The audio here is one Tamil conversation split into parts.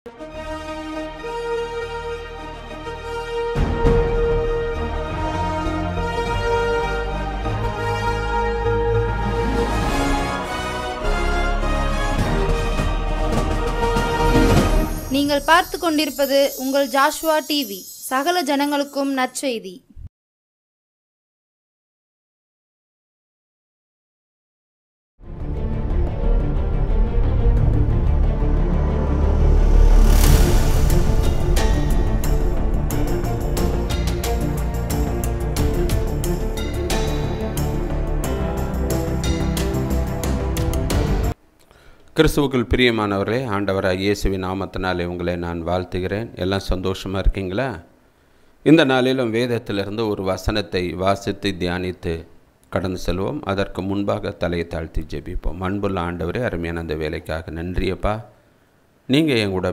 நீங்கள் பார்த்து கொண்டிருப்பது உங்கள் ஜாஷ்வா டிவி. சகல ஜனங்களுக்கும் நற்செய்தி. கிறிஸ்துவுக்குள் பிரியமானவர்களே, ஆண்டவராகிய இயேசுவின் நாமத்தினாலே உங்களை நான் வாழ்த்துகிறேன். எல்லாம் சந்தோஷமாக இருக்கீங்களா? இந்த நாளிலும் வேதத்திலிருந்து ஒரு வசனத்தை வாசித்து தியானித்து கடந்து செல்வோம். அதற்கு முன்பாக தலையை தாழ்த்தி ஜெபிப்போம். அன்புள்ள ஆண்டவரே, அருமையான அந்த வேலைக்காக நன்றியப்பா. நீங்கள் என் கூட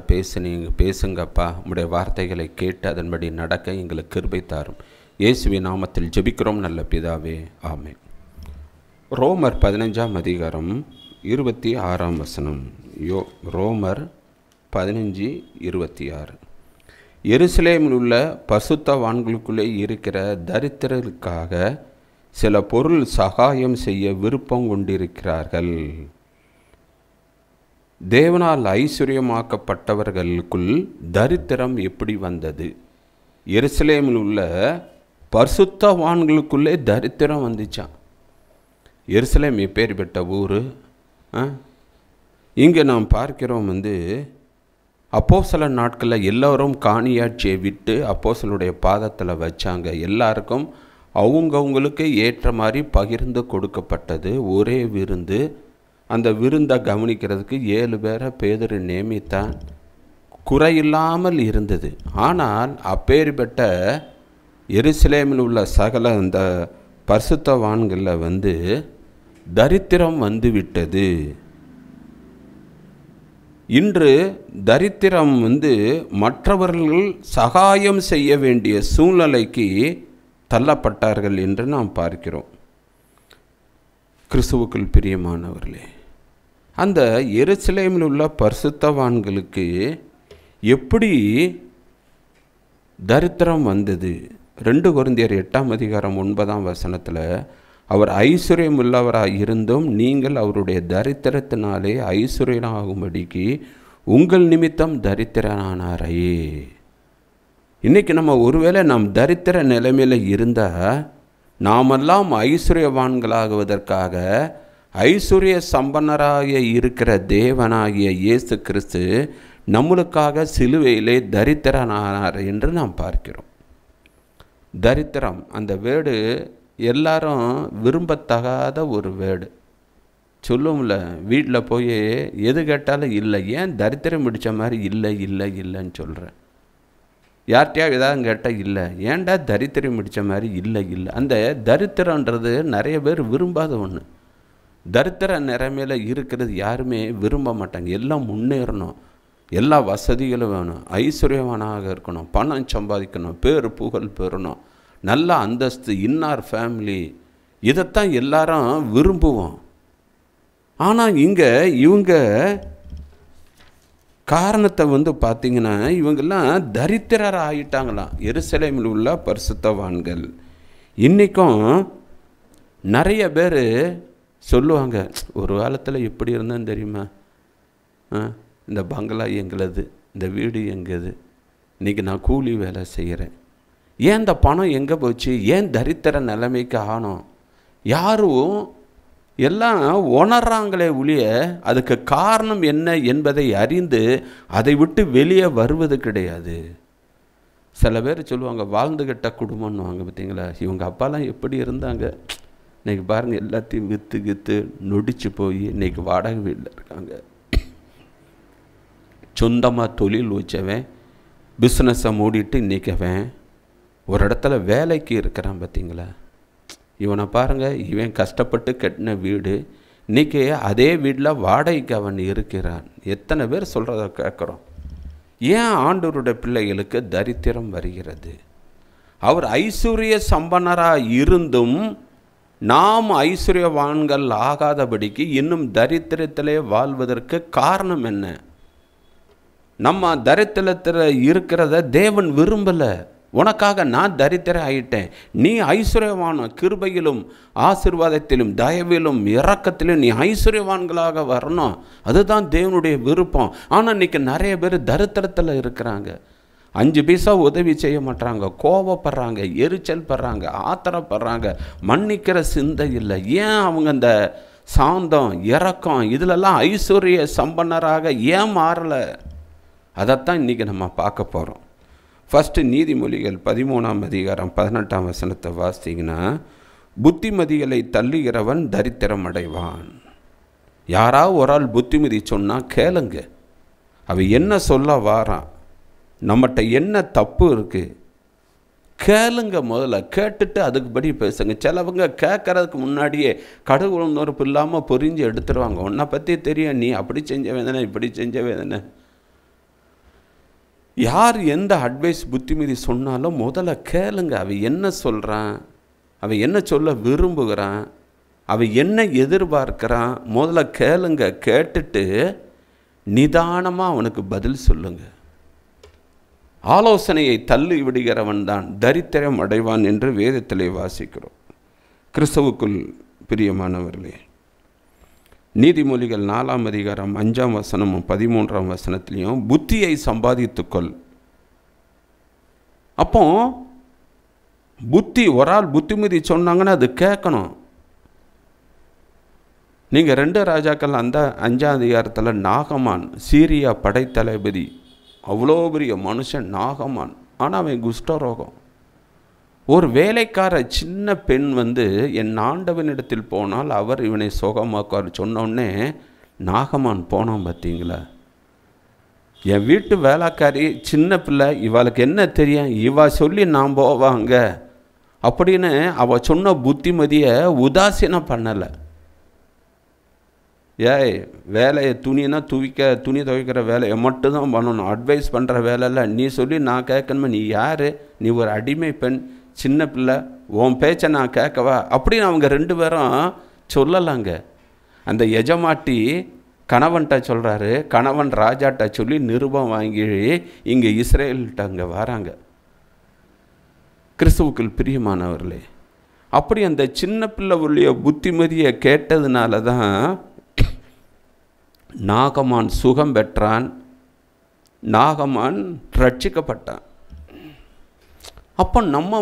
பேசுங்கப்பா. உங்களுடைய வார்த்தைகளை கேட்டு அதன்படி நடக்க எங்களுக்கு கிருபை தாரும். இயேசுவின் நாமத்தில் ஜெபிக்கிறோம் நல்ல பிதாவே, ஆமென். ரோமர் 15ஆம் அதிகாரம் 26ஆம் வசனம். ரோமர் 15:26. எருசலேமில் உள்ள பசுத்தவான்களுக்குள்ளே இருக்கிற தரித்திரர்களுக்காக சில பொருள் சகாயம் செய்ய விருப்பம் கொண்டிருக்கிறார்கள். தேவனால் ஐஸ்வர்யமாக்கப்பட்டவர்களுக்குள் தரித்திரம் எப்படி வந்தது? எருசலேமில் உள்ள பசுத்தவான்களுக்குள்ளே தரித்திரம் வந்துச்சான். எருசலேம் எப்பேற்பட்ட ஊர்! இங்கே நாம் பார்க்கிறோம், அப்போஸ்தல நாட்களில் எல்லோரும் காணியாட்சியை விட்டு அப்போஸ்தலருடைய பாதத்தில் வச்சாங்க. எல்லாருக்கும் அவங்கவுங்களுக்கு ஏற்ற மாதிரி பகிர்ந்து கொடுக்கப்பட்டது ஒரே விருந்து. அந்த விருந்தை கவனிக்கிறதுக்கு 7 பேரை பேதுரு நியமித்தான். குறையில்லாமல் இருந்தது. ஆனால் அப்பேற்பட்ட எருசலேமில் உள்ள சகல அந்த பரிசுத்தவான்களில் தரித்திரம் வந்துவிட்டது. இன்று தரித்திரம் மற்றவர்கள் சகாயம் செய்ய வேண்டிய சூழ்நிலைக்கு தள்ளப்பட்டார்கள் என்று நாம் பார்க்கிறோம். கிறிஸ்துவுக்குள் பிரியமானவர்களே, அந்த எருசலேமில் உள்ள பரிசுத்தவான்களுக்கு எப்படி தரித்திரம் வந்தது? 2 கொரிந்தியர் 8ஆம் அதிகாரம் 9ஆம் வசனத்தில், அவர் ஐஸ்வர்யம் உள்ளவராக இருந்தும் நீங்கள் அவருடைய தரித்திரத்தினாலே ஐஸ்வர்யனாகும்படிக்கு உங்கள் நிமித்தம் தரித்திரனானாரையே. இன்றைக்கி நம்ம ஒருவேளை நாம் தரித்திர நிலைமையில் இருந்தால், நாமெல்லாம் ஐஸ்வர்யவான்களாகுவதற்காக ஐஸ்வர்ய சம்பன்னராக இருக்கிற தேவனாகிய இயேசு கிறிஸ்து நம்மளுக்காக சிலுவையிலே தரித்திரனானார் என்று நாம் பார்க்கிறோம். தரித்திரம், அந்த வேர்டு எல்லாரும் விரும்பத்தகாத ஒரு வேர்டு. சொல்லும்ல, வீட்டில் போய் எது கேட்டாலும் இல்லை, ஏன் தரித்திரம் பிடிச்ச மாதிரி இல்லை இல்லை இல்லைன்னு சொல்கிறேன். யார்கிட்டையா ஏதாவது கேட்டால் இல்லை, ஏன்டா தரித்திரம் பிடிச்ச மாதிரி இல்லை இல்லை. அந்த தரித்திரன்றது நிறைய பேர் விரும்பாத ஒன்று. தரித்திர நிலைமையில் இருக்கிறது யாருமே விரும்ப மாட்டாங்க. எல்லாம் முன்னேறணும், எல்லா வசதிகளும் வேணும், ஐஸ்வர்யவானாக இருக்கணும், பணம் சம்பாதிக்கணும், பேர் புகழ் பெறணும், நல்ல அந்தஸ்து, இன்னார் ஃபேமிலி, இதைத்தான் எல்லாரும் விரும்புவோம். ஆனால் இங்கே இவங்க காரணத்தை பார்த்திங்கன்னா, இவங்கெல்லாம் தரித்திரர் ஆகிட்டாங்களாம். எருசலேமில் உள்ள பரிசுத்தவான்கள். இன்றைக்கும் நிறைய பேர் சொல்லுவாங்க, ஒரு காலத்தில் எப்படி இருந்தேன்னு தெரியுமா, இந்த பங்களா எங்களது, இந்த வீடு எங்கது, இன்றைக்கி நான் கூலி வேலை செய்கிறேன். ஏன் இந்த பணம் எங்கே போச்சு? ஏன் தரித்திர நிலைமைக்கு ஆனோம்? யாரும் எல்லாம் உணர்றாங்களே ஒழிய அதுக்கு காரணம் என்ன என்பதை அறிந்து அதை விட்டு வெளியே வருவது கிடையாது. சில பேர் சொல்லுவாங்க, வாழ்ந்துகிட்ட குடும்பம்னுவாங்க. பார்த்தீங்களா, இவங்க அப்பாலாம் எப்படி இருந்தாங்க, இன்றைக்கி பாருங்கள் எல்லாத்தையும் விற்று நொடிச்சு போய் இன்றைக்கி வாடகை வீட்டில் இருக்காங்க. சொந்தமாக தொழில் வச்சவன் பிஸ்னஸை மூடிட்டு இன்றைக்கி அவன் ஒரு இடத்துல வேலைக்கு இருக்கிறான். பார்த்தீங்களா, இவனை பாருங்கள், இவன் கஷ்டப்பட்டு கட்டின வீடு, இன்றைக்கி அதே வீட்டில் வாடகைக்கு அவன் இருக்கிறான். எத்தனை பேர் சொல்கிறத கேட்குறோம். ஏன் ஆண்டவருடைய பிள்ளைகளுக்கு தரித்திரம் வருகிறது? அவர் ஐஸ்வர்ய சம்பன்னராக இருந்தும் நாம் ஐஸ்வர்யவான்கள் ஆகாதபடிக்கு இன்னும் தரித்திரத்திலே வாழ்வதற்கு காரணம் என்ன? நம்ம தரித்திரத்தில் இருக்கிறத தேவன் விரும்பலை. உனக்காக நான் தரித்திரம் ஆயிட்டேன், நீ ஐஸ்வர்யவான், கிருபையிலும் ஆசீர்வாதத்திலும் தயவிலும் இரக்கத்திலும் நீ ஐஸ்வர்யவான்களாக வரணும். அதுதான் தேவனுடைய விருப்பம். ஆனால் இன்றைக்கி நிறைய பேர் தரித்திரத்தில் இருக்கிறாங்க. 5 பைசா உதவி செய்ய மாட்டாங்க, கோபப்படுறாங்க, எரிச்சல் படுறாங்க, ஆத்திரப்படுறாங்க, மன்னிக்கிற சிந்தை இல்லை. ஏன் அவங்க அந்த சாந்தம் இரக்கம் இதிலெல்லாம் ஐஸ்வர்ய சம்பன்னராக ஏன் மாறலை? அதைத்தான் இன்றைக்கி நம்ம பார்க்க போகிறோம். ஃபஸ்ட்டு நீதிமொழிகள் 13ஆம் அதிகாரம் 18ஆம் வசனத்தை வாசிங்கன்னா, புத்திமதிகளை தள்ளுகிறவன் தரித்திரம் அடைவான். யாராவது ஒரு ஆள் புத்திமதி சொன்னால் கேளுங்க. அவன் என்ன சொல்ல வாரான், நம்மகிட்ட என்ன தப்பு இருக்குது கேளுங்க. முதல்ல கேட்டுட்டு அதுக்குபடி பேசுங்க. சிலவங்க கேட்கறதுக்கு முன்னாடியே கடவுள் நொறுப்பு இல்லாமல் புரிஞ்சு எடுத்துருவாங்க. உன்னை பற்றி தெரியும், நீ அப்படி செஞ்ச வேதனை இப்படி செஞ்ச வேதனை. யார் எந்த அட்வைஸ் புத்திமதி சொன்னாலும் முதல்ல கேளுங்க. அவன் என்ன சொல்கிறான், அவன் என்ன சொல்ல விரும்புகிறான், அவன் என்ன எதிர்பார்க்கிறான், முதல்ல கேளுங்க. கேட்டுட்டு நிதானமாக அவனுக்கு பதில் சொல்லுங்க. ஆலோசனையை தள்ளி விடுகிறவன் தான் தரித்திரம் அடைவான் என்று வேதத்திலே வாசிக்கிறோம். கிறிஸ்துவுக்குள் பிரியமானவர்களே, நீதிமொழிகள் 4ஆம் அதிகாரம் 5ஆம் வசனமும் 13ஆம் வசனத்திலையும் புத்தியை சம்பாதித்துக்கொள். அப்போ புத்தி, ஒரு ஆள் புத்திமதி சொன்னாங்கன்னா அது கேட்கணும். நீங்கள் 2 ராஜாக்கள் அந்த 5ஆம் அதிகாரத்தில் நாகமான், சீரியா படைத்தளபதி, அவ்வளோ பெரிய மனுஷன் நாகமான். ஆனால் அவன் குஷ்டரோகம். ஒரு வேலைக்கார சின்ன பெண் என் ஆண்டவனிடத்தில் போனால் அவர் இவனை சுகமாக்குவார் சொன்னோடனே நாகமான் போனான். பார்த்தீங்களா? என் வீட்டு வேலைக்காரி சின்ன பிள்ளை, இவளுக்கு என்ன தெரியும், இவ சொல்லி நான் போவாங்க அப்படின்னு அவள் சொன்ன புத்திமதியை உதாசீனம் பண்ணலை. ஏய், வேலையை துணினா துணி துவைக்கிற வேலையை மட்டும்தான் பண்ணணும், அட்வைஸ் பண்ணுற வேலையில் நீ சொல்லி நான் கேட்கணுமா? நீ யார்? நீ ஒரு அடிமை பெண், சின்ன பிள்ளை, உன் பேச்சை நான் கேட்கவா அப்படின்னு அவங்க 2 பேரும் சொல்லலாங்க. அந்த எஜமாட்டி கணவன்கிட்ட சொல்கிறாரு, கணவன் ராஜாட்ட சொல்லி நிருபம் வாங்கி இங்கே இஸ்ரேல்கிட்ட அங்கே வராங்க. கிறிஸ்துவுக்குள் பிரியமானவர்களே, அப்படி அந்த சின்ன பிள்ளை உள்ள புத்திமதியை கேட்டதுனால தான் நாகமான் சுகம் பெற்றான், நாகமான் ரட்சிக்கப்பட்டான். அப்போ நம்ம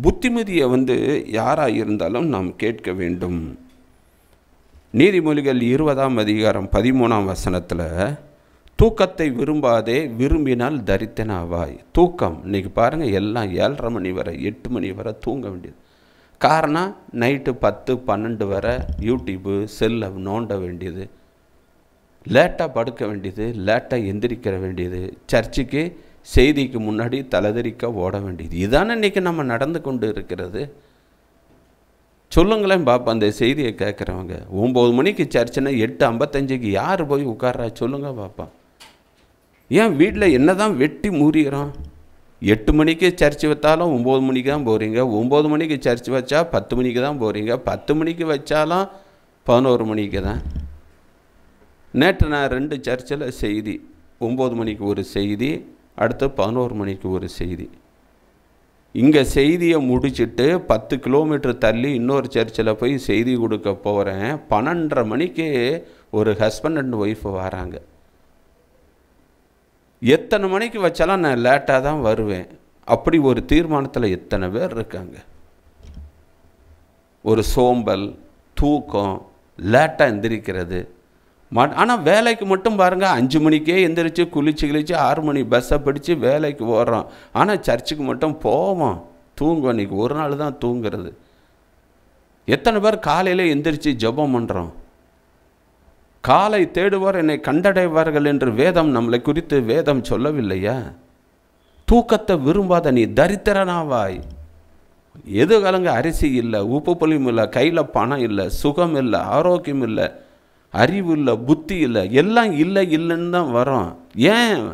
புத்திமதியை யாராக இருந்தாலும் நாம் கேட்க வேண்டும். நீதிமொழிகள் 20ஆம் அதிகாரம் 13ஆம் வசனத்தில் தூக்கத்தை விரும்பாதே, விரும்பினால் தரித்திரனாவாய். தூக்கம் இன்றைக்கி பாருங்கள், எல்லாம் 7:30 மணி வரை 8 மணி வரை தூங்க வேண்டியது. காரணம், நைட்டு 10-12 வரை யூடியூப்பு செல்லை நோண்ட வேண்டியது, லேட்டாக படுக்க வேண்டியது, லேட்டாக எந்திரிக்கிற வேண்டியது, சர்ச்சுக்கு செய்திக்கு முன்னாடி தலைதறிக்க ஓட வேண்டியது. இதானே இன்றைக்கி நம்ம நடந்து கொண்டு இருக்கிறது. சொல்லுங்களேன் பாப்பா, அந்த செய்தியை கேட்குறவங்க 9 மணிக்கு சர்ச்சுன்னா 8:55க்கு யார் போய் உட்கார்றா? சொல்லுங்க பாப்பா. ஏன் வீட்டில் என்ன தான் வெட்டி மூறிகிறோம்? 8 மணிக்கு சர்ச்சு வைத்தாலும் 9 மணிக்கு தான் போகிறீங்க, 9 மணிக்கு சர்ச்சு வச்சா 10 மணிக்கு தான் போகிறீங்க, 10 மணிக்கு வச்சாலும் 11 மணிக்கு தான். நேற்று நான் 2 சர்ச்சில் செய்தி, 9 மணிக்கு ஒரு செய்தி, அடுத்து 11 மணிக்கு ஒரு செய்தி. இங்கே செய்தியை முடிச்சுட்டு 10 கிலோமீட்டர் தள்ளி இன்னொரு சர்ச்சில் போய் செய்தி கொடுக்க போகிறேன். 12:30 மணிக்கு ஒரு ஹஸ்பண்ட் அண்ட் ஒய்ஃபு வராங்க. எத்தனை மணிக்கு வச்சாலும் நான் லேட்டாக தான் வருவேன். அப்படி ஒரு தீர்மானத்தில் எத்தனை பேர் இருக்காங்க? ஒரு சோம்பல், தூக்கம், லேட்டாக எந்திரிக்கிறது. ஆனால் வேலைக்கு மட்டும் பாருங்கள், 5 மணிக்கே எந்திரிச்சு குளிச்சு 6 மணி பஸ்ஸை பிடிச்சி வேலைக்கு ஓடுறோம். ஆனால் சர்ச்சுக்கு மட்டும் போவோம், தூங்குவோம். இன்றைக்கி ஒரு நாள் தான் தூங்குறது. எத்தனை பேர் காலையில் எந்திரிச்சு ஜெபம் பண்ணுறோம்? காலை தேடுவார் என்னை கண்டடைவார்கள் என்று வேதம் நம்மளை குறித்து வேதம் சொல்லவில்லையா? தூக்கத்தை விரும்பாத நீ தரித்திரனாவாய். எது கலங்க, அரிசி இல்லை, உப்பு புளியும் இல்லை, கையில் பணம் இல்லை, சுகம் இல்லை, ஆரோக்கியம் இல்லை, அறிவு இல்லை, புத்தி இல்லை, எல்லாம் இல்லை இல்லைன்னு தான் வரும். ஏன்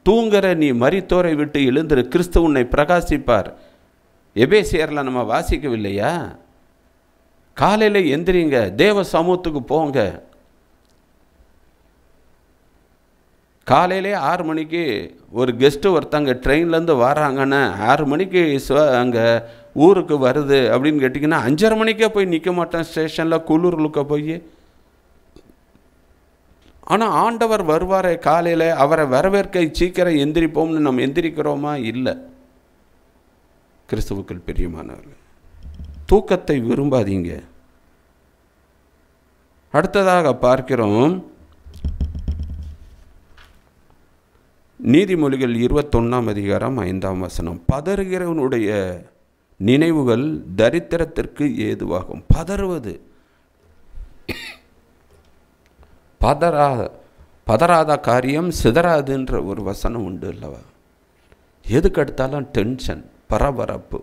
தூங்குற நீ மரித்தோரை விட்டு எழுந்திரு, கிறிஸ்து உன்னை பிரகாசிப்பார். எபேசியரில் நம்ம வாசிக்கவில்லையா? காலையில் எந்திரிங்க, தேவ சமூகத்துக்கு போங்க. காலையிலே 6 மணிக்கு ஒரு கெஸ்ட்டு ஒருத்தங்க ட்ரெயின்லேருந்து வராங்கன்னா 6 மணிக்கு அங்கே ஊருக்கு வருது அப்படின்னு கேட்டிங்கன்னா 5:30 மணிக்கே போய் நிற்க மாட்டேன் ஸ்டேஷனில் குளிர்லுக்க போய். ஆனால் ஆண்டவர் வருவாரே காலையில், அவரை வரவேற்க சீக்கிரம் எந்திரிப்போம்னு நம்ம எந்திரிக்கிறோமா? இல்லை. கிறிஸ்துவுக்குள் பிரியமானவர்கள், தூக்கத்தை விரும்பாதீங்க. அடுத்ததாக பார்க்கிறோம், நீதிமொழிகள் 21ஆம் அதிகாரம் 5ஆம் வசனம். பதறுகிறவனுடைய நினைவுகள் தரித்திரத்திற்கு ஏதுவாகும். பதறுவது, பதறாத காரியம் சிதறாதுன்ற ஒரு வசனம் உண்டு அல்லவா? எதுக்கு எடுத்தாலும் டென்ஷன், பரபரப்பு,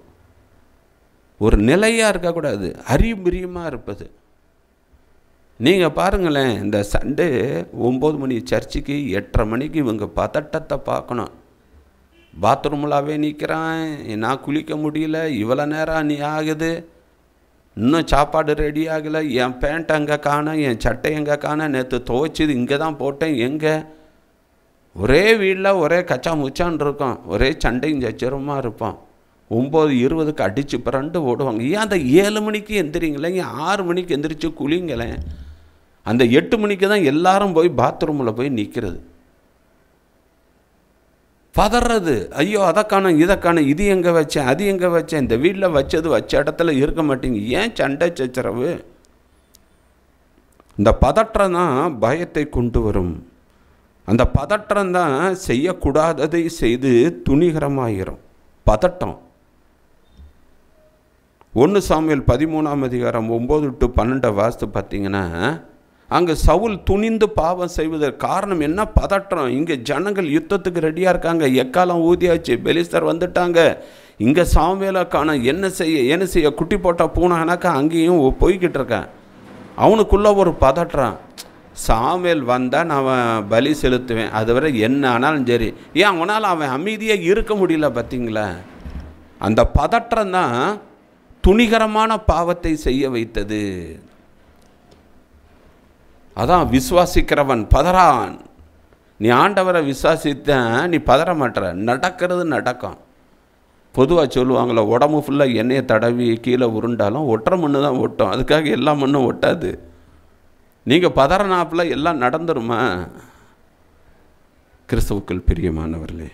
ஒரு நிலையாக இருக்கக்கூடாது, அறிமுறியமாக இருப்பது. நீங்கள் பாருங்களேன், இந்த சண்டே 9 மணி சர்ச்சுக்கு 8:30 மணிக்கு இவங்க பதட்டத்தை பார்க்கணும். பாத்ரூம்லாவே நிற்கிறான், நான் குளிக்க முடியல, இவ்வளோ நேரம் நீ ஆகுது, இன்னும் சாப்பாடு ரெடி ஆகலை, என் பேண்ட் அங்கே காணோம், என் சட்டை எங்கே காணோம், நேற்று துவைச்சிது இங்கே தான் போட்டேன் எங்கே. ஒரே வீட்டில் ஒரே கச்சா முச்சான் இருக்கும், ஒரே சண்டையும் சச்சரமாக இருப்பான். 9:20க்கு அடித்து பிறண்டு ஓடுவாங்க. ஏன் அந்த 7 மணிக்கு எந்திரிங்களே, ஏன் 6 மணிக்கு எந்திரிச்சு குளிங்களேன். அந்த 8 மணிக்கு தான் எல்லாரும் போய் பாத்ரூமில் போய் நிற்கிறது. பதறது, ஐயோ அதை காணும் இதை காணும், இது எங்கே வச்சேன் அது எங்கே வச்சேன், இந்த வீட்டில் வச்சது வச்ச இடத்துல இருக்க மாட்டேங்க. ஏன் சண்டை சச்சரவு? இந்த பதற்றம் தான் பயத்தை கொண்டு வரும். அந்த பதற்றம் தான் செய்யக்கூடாததை செய்து துணிகரமாயிரும். பதட்டம். 1 சாமுவேல் 13ஆம் அதிகாரம் 9-12 வாஸ்து பார்த்தீங்கன்னா, அங்கே சவுல் துணிந்து பாவம் செய்வதற்கு காரணம் என்ன? பதற்றம். இங்கே ஜனங்கள் யுத்தத்துக்கு ரெடியாக இருக்காங்க, எக்காலம் ஊதியாச்சு, பெலிஸ்தர் வந்துட்டாங்க. இங்கே சாமுவேலை காண என்ன செய்ய குட்டி போட்ட பூனானாக்கா அங்கேயும் போய்கிட்டு இருக்கேன். அவனுக்குள்ளே ஒரு பதற்றம். சாமுவேல் வந்தால் நான் பலி செலுத்துவேன், அதுவரை என்ன ஆனாலும் சரி. ஏன் அவனால் அவன் அமைதியாக இருக்க முடியல பார்த்தீங்களா? அந்த பதற்றம் தான் துணிகரமான பாவத்தை செய்ய வைத்தது. அதான் விசுவாசிக்கிறவன் பதறான். நீ ஆண்டவரை விசுவாசித்தான், நீ பதற மாட்டற, நடக்கிறது நடக்கும். பொதுவாக சொல்லுவாங்களே, உடம்பு ஃபுல்லாக எண்ணெயை தடவி கீழே உருண்டாலும் ஒட்டுற மண்ணு தான் ஒட்டும், அதுக்காக எல்லா மண்ணும் ஒட்டாது. நீங்கள் பதறனாப்பில் எல்லாம் நடந்துருமா? கிறிஸ்துவுக்குள் பிரியமானவர்களே,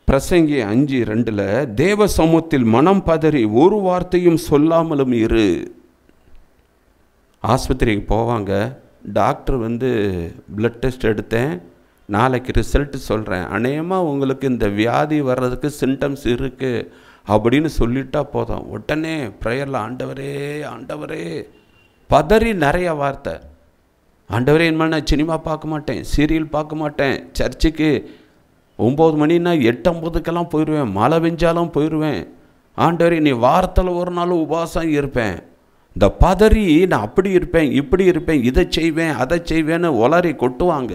பிரசங்கி 5:2 தேவ சமூகத்தில் மனம் பதறி ஒரு வார்த்தையும் சொல்லாமலும் இரு. ஆஸ்பத்திரிக்கு போவாங்க, டாக்டர் பிளட் டெஸ்ட் எடுத்தேன், நாளைக்கு ரிசல்ட் சொல்கிறேன், அநேகமாக உங்களுக்கு இந்த வியாதி வர்றதுக்கு சிம்டம்ஸ் இருக்குது அப்படின்னு சொல்லிட்டா போதும். உடனே ப்ரேயரில் ஆண்டவரே ஆண்டவரே பதறி நிறைய வார்த்தை. ஆண்டவரே, இனிமேல் நான் சினிமா பார்க்க மாட்டேன், சீரியல் பார்க்க மாட்டேன், சர்ச்சுக்கு 9 மணின்னா 8:50க்கெல்லாம் போயிடுவேன், மழை பெஞ்சாலும் போயிடுவேன். ஆண்டவரே, நீ வாரத்தில் ஒரு நாள் உபவாசம் இருப்பேன். இந்த பதறி நான் அப்படி இருப்பேன் இப்படி இருப்பேன், இதை செய்வேன் அதை செய்வேன்னு உளறி கொட்டுவாங்க.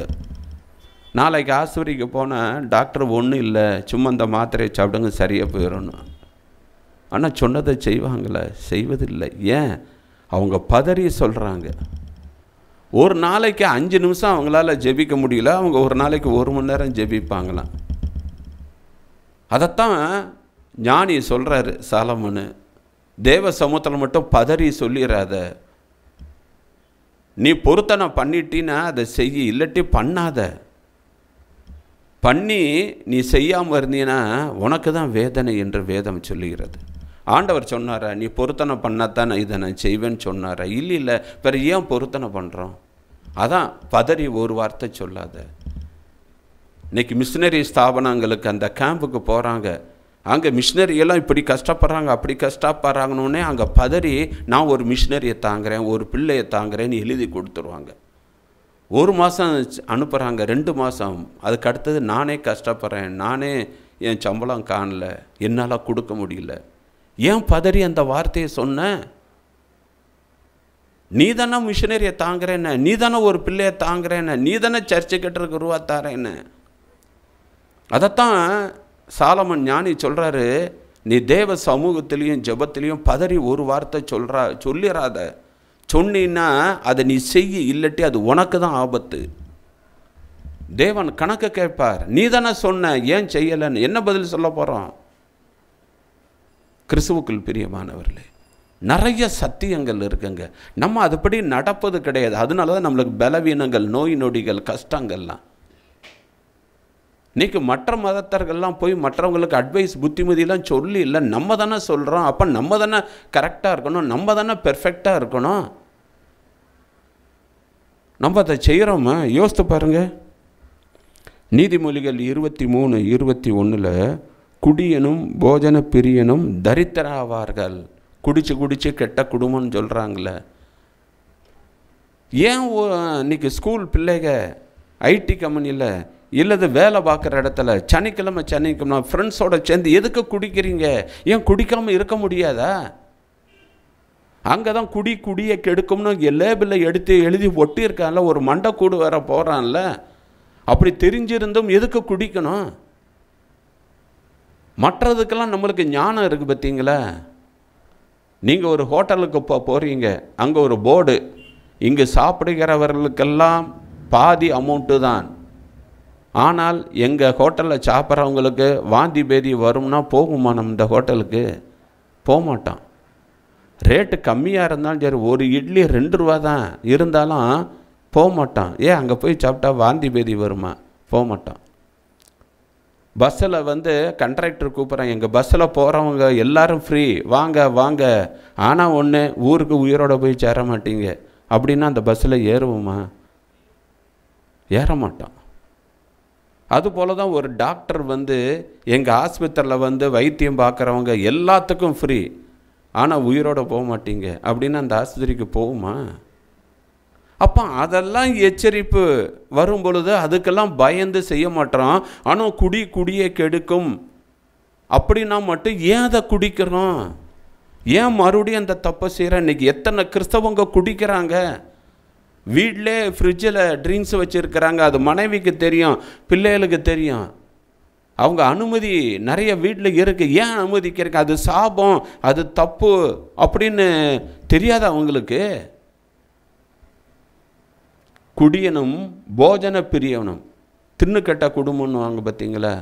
நாளைக்கு ஆஸ்பத்திரிக்கு போனால் டாக்டர் ஒன்றும் இல்லை, சும்மா இந்த மாத்திரையை சாப்பிடுங்க சரியாக போயிடணும். ஆனால் சொன்னதை செய்வாங்களே? செய்வதில்லை. ஏன்? அவங்க பதறி சொல்கிறாங்க. ஒரு நாளைக்கு 5 நிமிஷம் அவங்களால ஜெபிக்க முடியல, அவங்க ஒரு நாளைக்கு 1 மணி நேரம் ஜெபிப்பாங்களாம். அதைத்தான் ஞானி சொல்கிறாரு சாலமோனு, தேவ சமூகத்தில் மட்டும் பதறி சொல்லிடாத, நீ பொருத்தனை பண்ணிட்டின்னா அதை செய்ய, இல்லாட்டி பண்ணாத. பண்ணி நீ செய்யாமல் இருந்தீன்னா உனக்கு தான் வேதனை என்று வேதம் சொல்லுகிறது. ஆண்டவர் சொன்னாரா நீ பொருத்தனை பண்ணாதான் இதை நான் செய்வேன்னு சொன்னாரா? இல்லை. வேறு ஏன் பொருத்தனை பண்ணுறோம்? அதான் பதறி ஒரு வார்த்தை சொல்லாத. இன்றைக்கி மிஷினரி ஸ்தாபனங்களுக்கு அந்த கேம்புக்கு போகிறாங்க, அங்கே மிஷினரியெல்லாம் இப்படி கஷ்டப்படுறாங்க அப்படி கஷ்டப்படுறாங்கன்னே அங்கே பதறி நான் ஒரு மிஷினரியை தாங்குறேன், ஒரு பிள்ளையை தாங்குறேன்னு எழுதி கொடுத்துருவாங்க. 1 மாதம் அனுப்புகிறாங்க, 2 மாதம், அதுக்கு அடுத்தது நானே கஷ்டப்படுறேன், நானே என் சம்பளம் காணல, என்னால் கொடுக்க முடியல. ஏன் பதறி அந்த வார்த்தையை சொன்ன? நீ தானே மிஷினரியை தாங்குறேன்னு, நீ தானே ஒரு பிள்ளையை தாங்குறேன்னு, நீ தானே சர்ச்சை கட்டுறதுக்கு ரூபா தாரேன்னு. அதைத்தான் சாலமன் ஞானி சொல்கிறாரு, நீ தேவ சமூகத்திலையும் ஜெபத்திலையும் பதறி ஒரு வார்த்தை சொல்லிடாத. சொன்னீன்னா அதை நீ செய்ய, இல்லாட்டி அது உனக்கு தான் ஆபத்து. தேவன் கணக்கு கேட்பார். நீ தானே சொன்ன, ஏன் செய்யலைன்னு. என்ன பதில் சொல்ல போகிறோம்? கிறிஸ்துவுக்குள் பிரியமானவர்களே, நிறைய சத்தியங்கள் இருக்குங்க. நம்ம அதுபடி நடப்பது கிடையாது. அதனால தான் நம்மளுக்கு பலவீனங்கள், நோய் நொடிகள், கஷ்டங்கள்லாம். இன்றைக்கி மற்ற மதத்தர்கள்லாம் போய் மற்றவங்களுக்கு அட்வைஸ், புத்திமதியெல்லாம் சொல்லி இல்லை, நம்ம தானே சொல்கிறோம். அப்போ நம்ம தானே கரெக்டாக இருக்கணும், நம்ம தானே பெர்ஃபெக்டாக இருக்கணும். நம்ம அதை செய்கிறோமா? யோசித்து பாருங்கள். நீதிமொழிகள் 23:21 குடியனும் போஜன பிரியனும் தரித்திராவார்கள். குடிச்சு கெட்ட குடும்பம்னு சொல்கிறாங்களே. ஏன் இன்னைக்கு ஸ்கூல் பிள்ளைங்க ஐடி கம்பெனியில் இல்லது வேலை பார்க்குற இடத்துல சனிக்கிழமை ஃப்ரெண்ட்ஸோட சேர்ந்து எதுக்கு குடிக்கிறீங்க? ஏன் குடிக்காமல் இருக்க முடியாதா? அங்கே தான் குடியை கெடுக்கும்னு லேபிளில் எடுத்து எழுதி ஒட்டியிருக்கான்ல, ஒரு மண்டைக்கூடு வேற போகிறான்ல. அப்படி தெரிஞ்சிருந்தும் எதுக்கு குடிக்கணும்? மற்றதுக்கெல்லாம் நம்மளுக்கு ஞானம் இருக்குது பார்த்தீங்களா? நீங்கள் ஒரு ஹோட்டலுக்கு போகிறீங்க, அங்கே ஒரு போர்டு, இங்கு சாப்பிடுகிறவர்களுக்கெல்லாம் பாதி அமௌண்ட்டு தான், ஆனால் எங்கள் ஹோட்டலில் சாப்பிட்றவங்களுக்கு வாந்தி பேதி வரும்னா போகுமா? நம்ம இந்த ஹோட்டலுக்கு போக மாட்டோம். ரேட்டு கம்மியாக இருந்தாலும் சரி, ஒரு இட்லி 2 ரூபா தான் இருந்தாலும் போக மாட்டோம். ஏன்? அங்கே போய் சாப்பிட்டா வாந்தி பேதி வருமா? போக மாட்டோம். பஸ்ஸில் கண்ட்ராக்டர் கூப்பிட்றாங்க, எங்கள் பஸ்ஸில் போகிறவங்க எல்லோரும் ஃப்ரீ, வாங்க வாங்க, ஆனால் ஒன்று, ஊருக்கு உயிரோடு போய் சேர மாட்டீங்க அப்படின்னா அந்த பஸ்ஸில் ஏறுவோமா? ஏற மாட்டோம். அதுபோல் தான் ஒரு டாக்டர் எங்கள் ஆஸ்பத்திரியில் வைத்தியம் பார்க்குறவங்க எல்லாத்துக்கும் ஃப்ரீ, ஆனால் உயிரோடு போக மாட்டீங்க அப்படின்னா அந்த ஆஸ்பத்திரிக்கு போகுமா? அப்போ அதெல்லாம் எச்சரிப்பு வரும் பொழுது அதுக்கெல்லாம் பயந்து செய்ய மாட்டோம். ஆனால் குடியை கெடுக்கும் அப்படின்னா மட்டும் ஏன் அதை குடிக்கிறோம்? ஏன் மறுபடியும் அந்த தப்பை செய்கிறோம்? இன்றைக்கி எத்தனை கிறிஸ்தவங்க குடிக்கிறாங்க. வீட்டிலே ஃப்ரிட்ஜில் ட்ரிங்க்ஸ் வச்சுருக்கிறாங்க. அது மனைவிக்கு தெரியும், பிள்ளைகளுக்கு தெரியும். அவங்க அனுமதி நிறைய வீட்டில் இருக்குது. ஏன் அனுமதிக்கிறீங்க? அது சாபம், அது தப்பு அப்படின்னு தெரியாத அவங்களுக்கு. குடியனும் போஜன பிரியனும் தின்னுக்கட்ட குடும்பம்னு வாங்க பார்த்தீங்களா?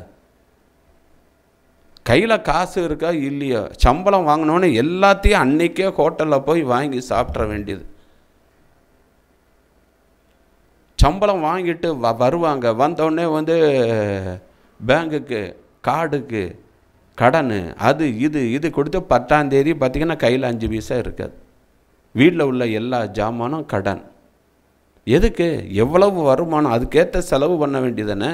கையில் காசு இருக்கா இல்லையோ, சம்பளம் வாங்கினோன்னே எல்லாத்தையும் அன்னைக்கே ஹோட்டலில் போய் வாங்கி சாப்பிட்ற வேண்டியது. சம்பளம் வாங்கிட்டு வருவாங்க, வந்தோடனே பேங்குக்கு கார்டுக்கு கடன், அது இது கொடுத்து 10ஆம் தேதி பார்த்திங்கன்னா கையில் 5 பைசா இருக்காது. வீட்டில் உள்ள எல்லா ஜாமானும் கடன். எதுக்கு? எவ்வளவு வருமானம், அதுக்கேற்ற செலவு பண்ண வேண்டியதானே.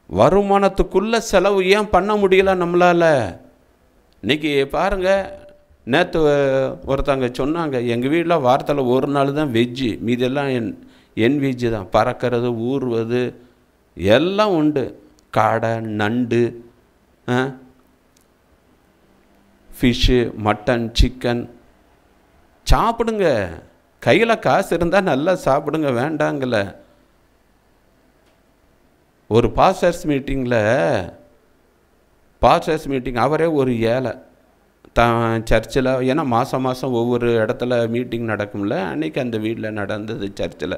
வருமானத்துக்குள்ளே செலவு ஏன் பண்ண முடியல நம்மளால்? இன்றைக்கி பாருங்கள், நேற்று ஒருத்தங்க சொன்னாங்க, எங்கள் வீட்டில் வாரத்தில் ஒரு நாள் தான் வெஜ்ஜு, மீதெல்லாம் என் வெஜ்ஜு தான். பறக்கிறது, ஊறுவது எல்லாம் உண்டு. காடை, நண்டு, ஃபிஷ்ஷு, மட்டன், சிக்கன் சாப்பிடுங்க. கையில் காசு இருந்தால் நல்லா சாப்பிடுங்க, வேண்டாங்கல்ல. ஒரு பாஸ்டர்ஸ் மீட்டிங் அவரே ஒரு ஏழை சர்ச்சில். ஏன்னா மாதம் ஒவ்வொரு இடத்துல மீட்டிங் நடக்கும்ல, அன்றைக்கி அந்த வீட்டில் நடந்தது. சர்ச்சில்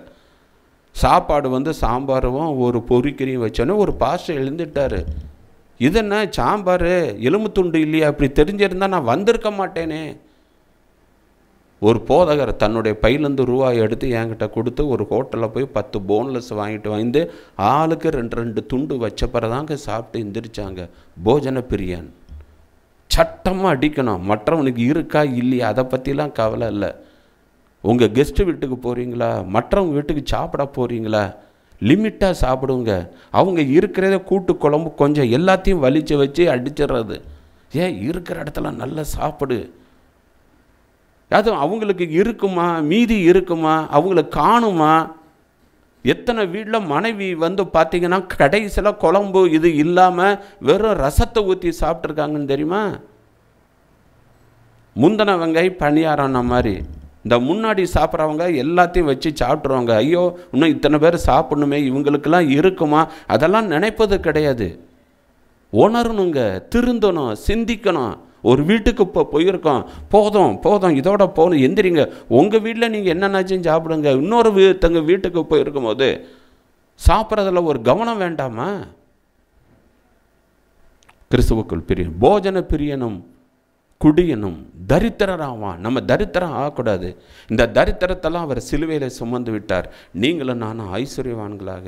சாப்பாடு சாம்பாரும் ஒரு பொரிக்கறியும் வச்சோன்னே ஒரு பாஸ்டர் எழுந்துட்டார். இது என்ன சாம்பார், எலும்பு துண்டு இல்லையா? அப்படி தெரிஞ்சிருந்தால் நான் வந்திருக்க மாட்டேனே. ஒரு போதகர் தன்னுடைய பையிலேருந்து ரூபாய் எடுத்து என்கிட்ட கொடுத்து ஒரு ஹோட்டலில் போய் 10 போன்லெஸ் வாங்கிட்டு ஆளுக்கு 2 துண்டு வச்ச பிறதாங்க சாப்பிட்டு எந்திரிச்சாங்க. போஜன பிரியன். சட்டமாக அடிக்கணும். மற்றவனுக்கு இருக்கா இல்லையா அதை பற்றிலாம் கவலை இல்லை. உங்கள் கெஸ்ட்டு வீட்டுக்கு போகிறீங்களா, மற்றவங்க வீட்டுக்கு சாப்பிட போகிறீங்களா, லிமிட்டாக சாப்பிடுங்க. அவங்க இருக்கிறத கூட்டு குழம்பு கொஞ்சம் எல்லாத்தையும் வலிச்சு வச்சு அடிச்சிடுறது. ஏன் இருக்கிற இடத்துல நல்லா சாப்பிடு. அது அவங்களுக்கு இருக்குமா, மீதி இருக்குமா, அவங்களுக்கு காணுமா? எத்தனை வீட்டில் மனைவி பார்த்திங்கன்னா கடைசியில் குழம்பு இது இல்லாமல் வெறும் ரசத்தை ஊற்றி சாப்பிட்ருக்காங்கன்னு தெரியுமா? முந்தின வெங்காய் பணியாரான மாதிரி இந்த முன்னாடி சாப்பிட்றவங்க எல்லாத்தையும் வச்சு சாப்பிட்ருவாங்க. ஐயோ இன்னும் இத்தனை பேர் சாப்பிடணுமே, இவங்களுக்கெல்லாம் இருக்குமா, அதெல்லாம் நினைப்பது கிடையாது. உணரணுங்க, திருந்தணும், சிந்திக்கணும். ஒரு வீட்டுக்கு இப்போ போயிருக்கோம், போதும் இதோட போகணும், எந்திரிங்க. உங்கள் வீட்டில் நீங்கள் என்னென்னாச்சும் சாப்பிடுங்க. இன்னொரு தங்க வீட்டுக்கு போயிருக்கும் போது சாப்பிட்றதுல ஒரு கவனம் வேண்டாமா? கிறிஸ்துவுக்குள் பிரியன், போஜன பிரியனும் குடியனும் தரித்திரராவான். நம்ம தரித்திரம் ஆகக்கூடாது. இந்த தரித்திரத்தெல்லாம் அவர் சிலுவையில் சுமந்து விட்டார். நீங்களும் நானும் ஐஸ்வர்யவான்களாக.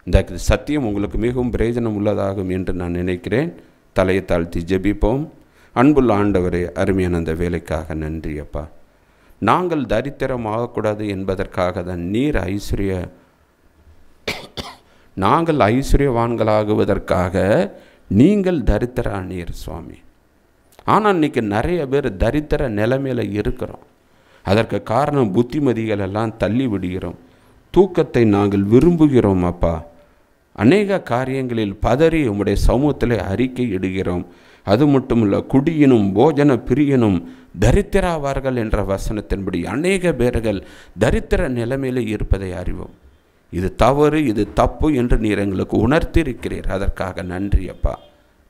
இந்த சத்தியம் உங்களுக்கு மிகவும் பிரயோஜனம் உள்ளதாகும் என்று நான் நினைக்கிறேன். தலையை தாழ்த்தி ஜெபிப்போம். அன்புள்ள ஆண்டவரே, அருமையான அந்த வேலைக்காக நன்றி அப்பா. நாங்கள் தரித்திரம் ஆகக்கூடாது என்பதற்காக தான் நாங்கள் ஐஸ்வர்யவான்களாகுவதற்காக நீங்கள் தரித்திரானீர் சுவாமி. ஆனால் இன்றைக்கி நிறைய பேர் தரித்திர நிலைமையில் இருக்கிறோம். அதற்கு காரணம் புத்திமதிகள் எல்லாம் தள்ளி விடுகிறோம். தூக்கத்தை நாங்கள் விரும்புகிறோம் அப்பா. அநேக காரியங்களில் பதறி உம்முடைய சமூகத்தில் அறிக்கை இடுகிறோம். அது மட்டுமல்ல, குடியினும் போஜன பிரியனும் தரித்திராவார்கள் என்ற வசனத்தின்படி அநேக பேர்கள் தரித்திர நிலைமையில் இருப்பதை அறிவோம். இது தவறு, இது தப்பு என்று நீர் எங்களுக்கு உணர்த்தியிருக்கிறீர். அதற்காக நன்றி அப்பா.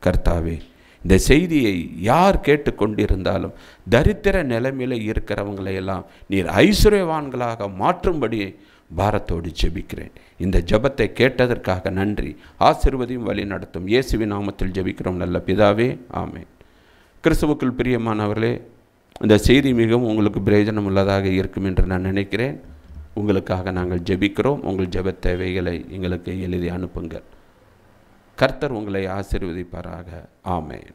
கர்த்தாவே, இந்த செய்தியை யார் கேட்டுக்கொண்டிருந்தாலும் தரித்திர நிலைமையில் இருக்கிறவங்களையெல்லாம் நீர் ஐஸ்வர்யவான்களாக மாற்றும்படி பாரத்தோடு ஜெபிக்கிறேன். இந்த ஜெபத்தை கேட்டதற்காக நன்றி. ஆசீர்வதியும் வழி நடத்தும் இயேசுவின் நாமத்தில் ஜெபிக்கிறோம் நல்ல பிதாவே, ஆமென். கிறிஸ்துவுக்குள் பிரியமானவர்களே, இந்த செய்தி மிகவும் உங்களுக்கு பிரயோஜனம் உள்ளதாக இருக்கும் என்று நான் நினைக்கிறேன். உங்களுக்காக நாங்கள் ஜெபிக்கிறோம். உங்கள் ஜெப தேவைகளை எங்களுக்கு எழுதி அனுப்புங்கள். கர்த்தர் உங்களை ஆசீர்வதிப்பாராக. ஆமென்.